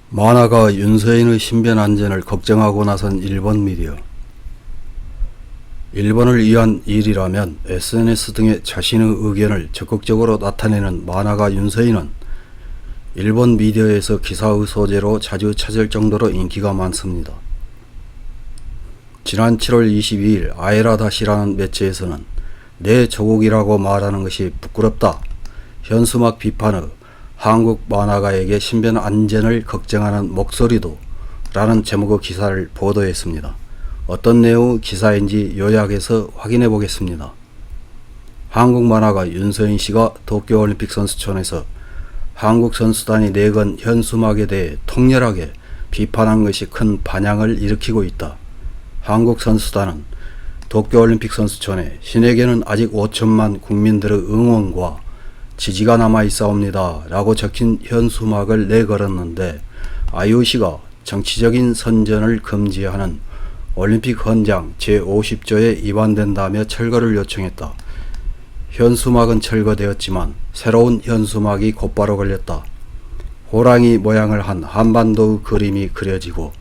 만화가 윤서인의 신변 안전을 걱정하고 나선 일본 미디어. 일본을 위한 일이라면 SNS 등에 자신의 의견을 적극적으로 나타내는 만화가 윤서인은 일본 미디어에서 기사의 소재로 자주 찾을 정도로 인기가 많습니다. 지난 7월 22일 아에라다시라는 매체에서는 내 조국이라고 말하는 것이 부끄럽다. 현수막 비판의 한국 만화가에게 신변 안전을 걱정하는 목소리도 라는 제목의 기사를 보도했습니다. 어떤 내용의 기사인지 요약해서 확인해 보겠습니다. 한국 만화가 윤서인 씨가 도쿄올림픽 선수촌에서 한국 선수단이 내건 현수막에 대해 통렬하게 비판한 것이 큰 반향을 일으키고 있다. 한국 선수단은 도쿄올림픽 선수촌에 신에게는 아직 5천만 국민들의 응원과 지지가 남아있사옵니다 라고 적힌 현수막을 내걸었는데 IOC가 정치적인 선전을 금지하는 올림픽 헌장 제50조에 위반된다며 철거를 요청했다. 현수막은 철거되었지만 새로운 현수막이 곧바로 걸렸다. 호랑이 모양을 한 한반도의 그림이 그려지고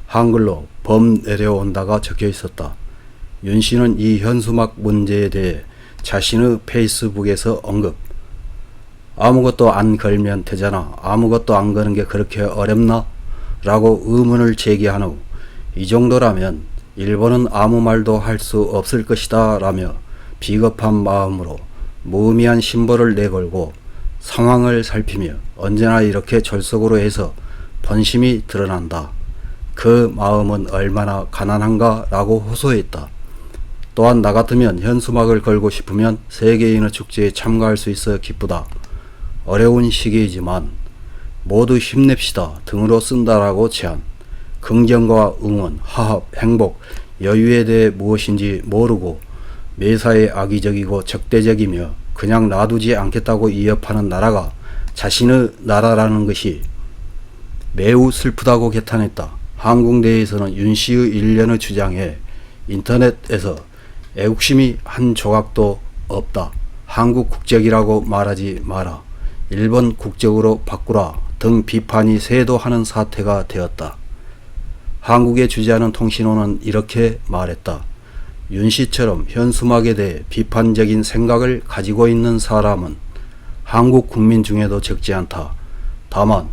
한글로 범 내려온다가 적혀 있었다. 윤 씨는 이 현수막 문제에 대해 자신의 페이스북에서 언급. 아무것도 안 걸면 되잖아. 아무것도 안 거는 게 그렇게 어렵나? 라고 의문을 제기한 후 이 정도라면 일본은 아무 말도 할 수 없을 것이다 라며 비겁한 마음으로 무의미한 심보를 내걸고 상황을 살피며 언제나 이렇게 졸속으로 해서 본심이 드러난다. 그 마음은 얼마나 가난한가 라고 호소했다. 또한 나 같으면 현수막을 걸고 싶으면 세계인의 축제에 참가할 수 있어 기쁘다. 어려운 시기이지만 모두 힘냅시다 등으로 쓴다라고 제안. 긍정과 응원, 화합, 행복, 여유에 대해 무엇인지 모르고 매사에 악의적이고 적대적이며 그냥 놔두지 않겠다고 위협하는 나라가 자신의 나라라는 것이 매우 슬프다고 개탄했다. 한국 내에서는 윤 씨의 일련의 주장에 인터넷에서 애국심이 한 조각도 없다. 한국 국적이라고 말하지 마라. 일본 국적으로 바꾸라 등 비판이 쇄도하는 사태가 되었다. 한국에 주재하는 통신원은 이렇게 말했다. 윤 씨처럼 현수막에 대해 비판적인 생각을 가지고 있는 사람은 한국 국민 중에도 적지 않다. 다만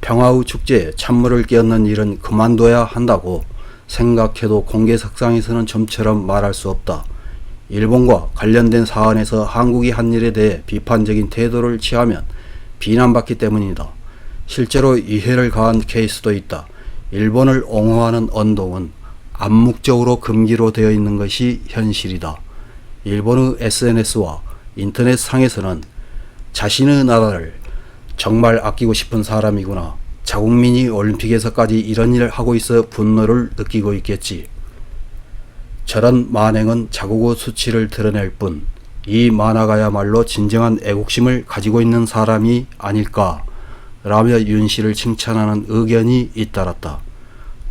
평화의 축제에 찬물을 끼얹는 일은 그만둬야 한다고 생각해도 공개석상에서는 좀처럼 말할 수 없다. 일본과 관련된 사안에서 한국이 한 일에 대해 비판적인 태도를 취하면 비난받기 때문이다. 실제로 이해를 가한 케이스도 있다. 일본을 옹호하는 언동은 암묵적으로 금기로 되어 있는 것이 현실이다. 일본의 SNS와 인터넷 상에서는 자신의 나라를 정말 아끼고 싶은 사람이구나. 자국민이 올림픽에서까지 이런 일을 하고 있어 분노를 느끼고 있겠지. 저런 만행은 자국의 수치를 드러낼 뿐 이 만화가야말로 진정한 애국심을 가지고 있는 사람이 아닐까 라며 윤 씨를 칭찬하는 의견이 잇따랐다.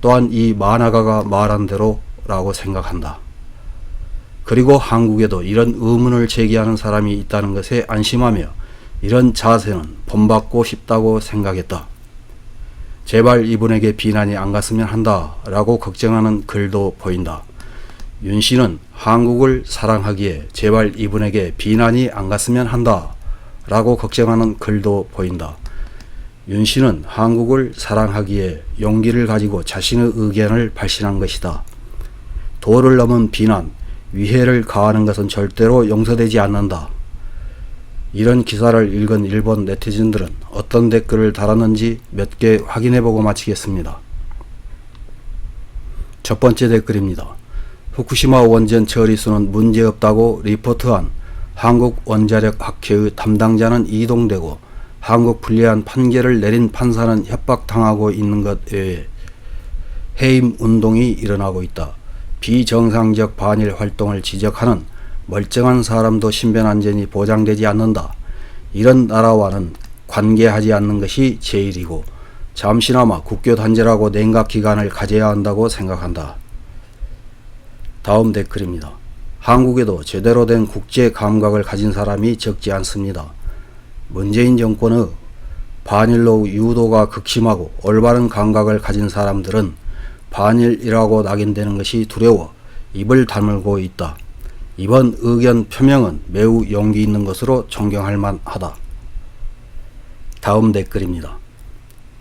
또한 이 만화가가 말한 대로 라고 생각한다. 그리고 한국에도 이런 의문을 제기하는 사람이 있다는 것에 안심하며 이런 자세는 본받고 싶다고 생각했다. 제발 이분에게 비난이 안 갔으면 한다 라고 걱정하는 글도 보인다. 윤 씨는 한국을 사랑하기에 제발 이분에게 비난이 안 갔으면 한다 라고 걱정하는 글도 보인다. 윤 씨는 한국을 사랑하기에 용기를 가지고 자신의 의견을 발신한 것이다. 도를 넘은 비난, 위해를 가하는 것은 절대로 용서되지 않는다. 이런 기사를 읽은 일본 네티즌들은 어떤 댓글을 달았는지 몇 개 확인해보고 마치겠습니다. 첫 번째 댓글입니다. 후쿠시마 원전 처리수는 문제없다고 리포트한 한국원자력학회의 담당자는 이동되고 한국 불리한 판결을 내린 판사는 협박당하고 있는 것 외에 해임 운동이 일어나고 있다. 비정상적 반일 활동을 지적하는 멀쩡한 사람도 신변 안전이 보장되지 않는다. 이런 나라와는 관계하지 않는 것이 제일이고 잠시나마 국교 단절하고 냉각 기간을 가져야 한다고 생각한다. 다음 댓글입니다. 한국에도 제대로 된 국제 감각을 가진 사람이 적지 않습니다. 문재인 정권의 반일로 유도가 극심하고 올바른 감각을 가진 사람들은 반일이라고 낙인되는 것이 두려워 입을 다물고 있다. 이번 의견 표명은 매우 용기 있는 것으로 존경할 만하다. 다음 댓글입니다.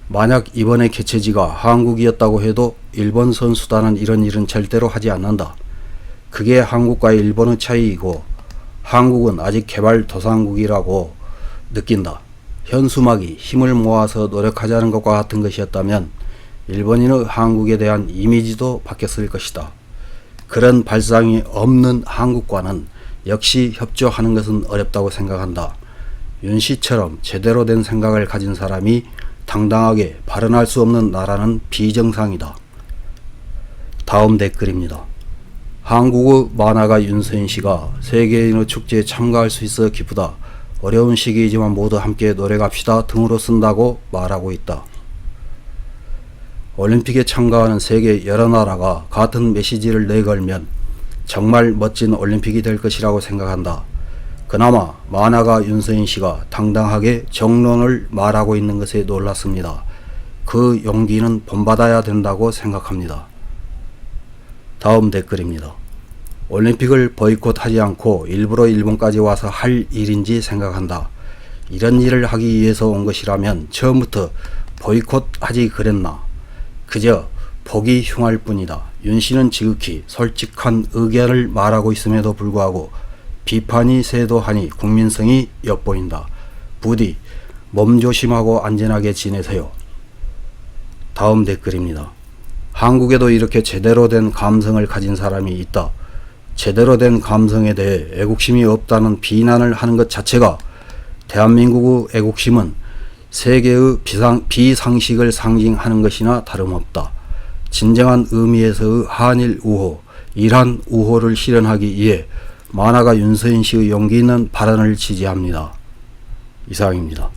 만약 이번의 개최지가 한국이었다고 해도 일본 선수단은 이런 일은 절대로 하지 않는다. 그게 한국과 일본의 차이이고 한국은 아직 개발도상국이라고 느낀다. 현수막이 힘을 모아서 노력하자는 것과 같은 것이었다면 일본인의 한국에 대한 이미지도 바뀌었을 것이다. 그런 발상이 없는 한국과는 역시 협조하는 것은 어렵다고 생각한다. 윤씨처럼 제대로 된 생각을 가진 사람이 당당하게 발언할 수 없는 나라는 비정상이다. 다음 댓글입니다. 한국의 만화가 윤서인씨가 세계인의 축제에 참가할 수 있어 기쁘다. 어려운 시기이지만 모두 함께 노력합시다 등으로 쓴다고 말하고 있다. 올림픽에 참가하는 세계 여러 나라가 같은 메시지를 내걸면 정말 멋진 올림픽이 될 것이라고 생각한다. 그나마 만화가 윤서인씨가 당당하게 정론을 말하고 있는 것에 놀랐습니다. 그 용기는 본받아야 된다고 생각합니다. 다음 댓글입니다. 올림픽을 보이콧하지 않고 일부러 일본까지 와서 할 일인지 생각한다. 이런 일을 하기 위해서 온 것이라면 처음부터 보이콧하지 그랬나. 그저 보기 흉할 뿐이다. 윤씨는 지극히 솔직한 의견을 말하고 있음에도 불구하고 비판이 쇄도하니 국민성이 엿보인다. 부디 몸조심하고 안전하게 지내세요. 다음 댓글입니다. 한국에도 이렇게 제대로 된 감성을 가진 사람이 있다. 제대로 된 감성에 대해 애국심이 없다는 비난을 하는 것 자체가 대한민국의 애국심은 세계의 비상식을 상징하는 것이나 다름없다. 진정한 의미에서의 한일 우호, 이란 우호를 실현하기 위해 만화가 윤서인씨의 용기 있는 발언을 지지합니다. 이상입니다.